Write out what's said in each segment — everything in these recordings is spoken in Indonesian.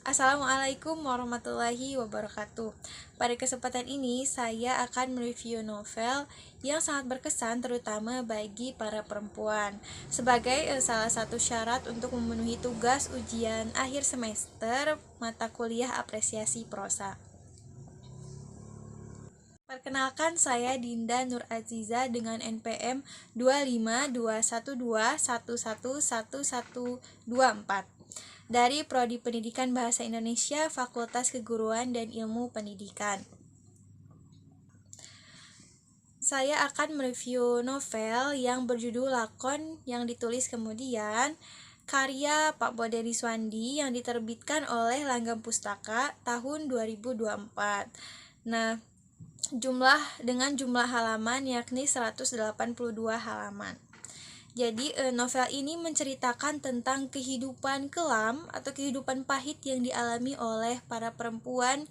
Assalamualaikum warahmatullahi wabarakatuh. Pada kesempatan ini, saya akan mereview novel yang sangat berkesan terutama bagi para perempuan sebagai salah satu syarat untuk memenuhi tugas ujian akhir semester mata kuliah apresiasi prosa. Perkenalkan, saya Dinda Nur Aziza dengan NPM 25221111124 dari Prodi Pendidikan Bahasa Indonesia, Fakultas Keguruan dan Ilmu Pendidikan. Saya akan mereview novel yang berjudul Lakon yang ditulis kemudian karya Pak Bode Riswandi yang diterbitkan oleh Langgam Pustaka tahun 2024. Nah, dengan jumlah halaman yakni 182 halaman. Jadi novel ini menceritakan tentang kehidupan kelam atau kehidupan pahit yang dialami oleh para perempuan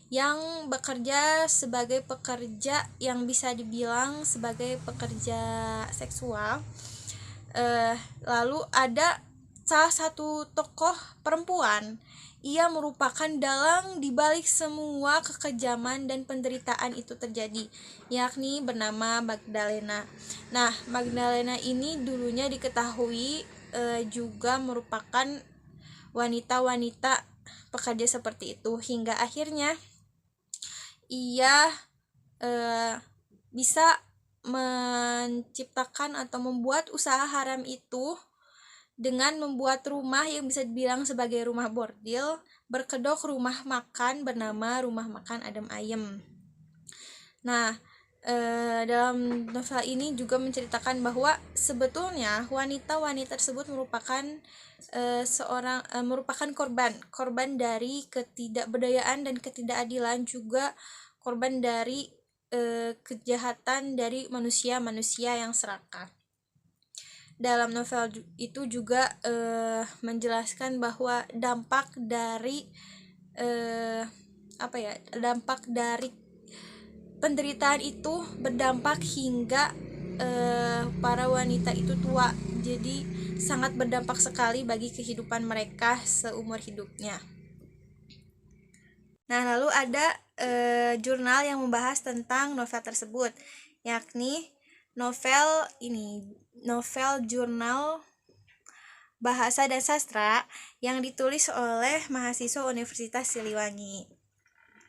yang bekerja sebagai pekerja yang bisa dibilang sebagai pekerja seksual. Lalu ada salah satu tokoh perempuan, ia merupakan dalang dibalik semua kekejaman dan penderitaan itu terjadi, yakni bernama Magdalena. Nah, Magdalena ini dulunya diketahui juga merupakan wanita-wanita pekerja seperti itu, hingga akhirnya ia bisa menciptakan atau membuat usaha haram itu dengan membuat rumah yang bisa dibilang sebagai rumah bordil, berkedok rumah makan bernama Rumah Makan Adem Ayem. Nah, dalam novel ini juga menceritakan bahwa sebetulnya wanita-wanita tersebut merupakan merupakan korban dari ketidakberdayaan dan ketidakadilan, juga korban dari kejahatan dari manusia-manusia yang serakah. Dalam novel itu juga menjelaskan bahwa dampak dari penderitaan itu berdampak hingga para wanita itu tua. Jadi sangat berdampak sekali bagi kehidupan mereka seumur hidupnya. Nah, lalu ada jurnal yang membahas tentang novel tersebut, yakni novel jurnal Bahasa dan Sastra yang ditulis oleh mahasiswa Universitas Siliwangi.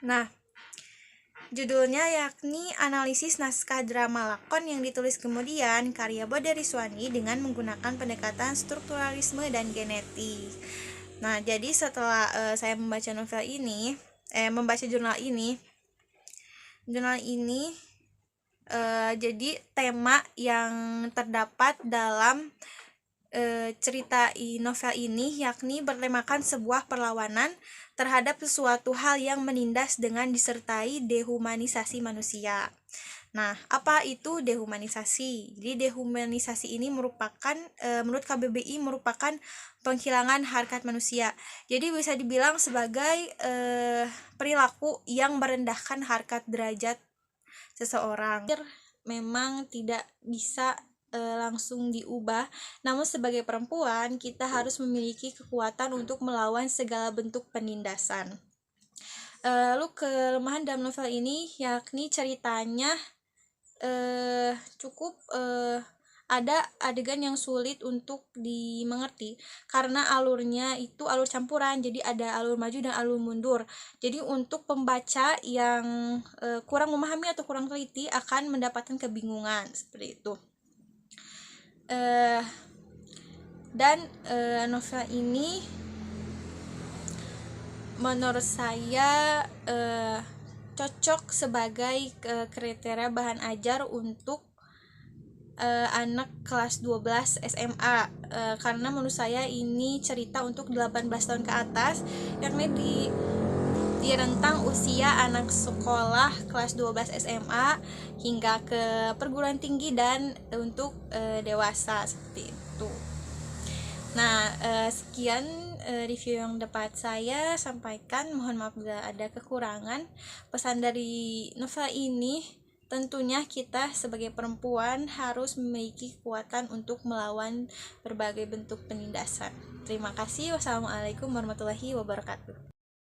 Nah, judulnya yakni Analisis Naskah Drama Lakon yang ditulis kemudian karya Bode Riswandi dengan menggunakan pendekatan strukturalisme dan genetik. Nah, jadi setelah saya membaca jurnal ini, jadi tema yang terdapat dalam cerita novel ini yakni bertemakan sebuah perlawanan terhadap sesuatu hal yang menindas dengan disertai dehumanisasi manusia. Nah, apa itu dehumanisasi? Jadi dehumanisasi ini merupakan menurut KBBI merupakan penghilangan harkat manusia. Jadi bisa dibilang sebagai perilaku yang merendahkan harkat derajat seseorang. Memang tidak bisa langsung diubah, namun sebagai perempuan kita harus memiliki kekuatan untuk melawan segala bentuk penindasan. Lalu kelemahan dalam novel ini yakni ceritanya cukup ada adegan yang sulit untuk dimengerti karena alurnya itu alur campuran, jadi ada alur maju dan alur mundur. Jadi untuk pembaca yang kurang memahami atau kurang teliti akan mendapatkan kebingungan seperti itu. Dan novel ini menurut saya cocok sebagai kriteria bahan ajar untuk anak kelas 12 SMA karena menurut saya ini cerita untuk 18 tahun ke atas, yakni di rentang usia anak sekolah kelas 12 SMA hingga ke perguruan tinggi dan untuk dewasa seperti itu. Nah, sekian review yang dapat saya sampaikan. Mohon maaf bila ada kekurangan. Pesan dari novel ini tentunya kita sebagai perempuan harus memiliki kekuatan untuk melawan berbagai bentuk penindasan. Terima kasih. Wassalamualaikum warahmatullahi wabarakatuh.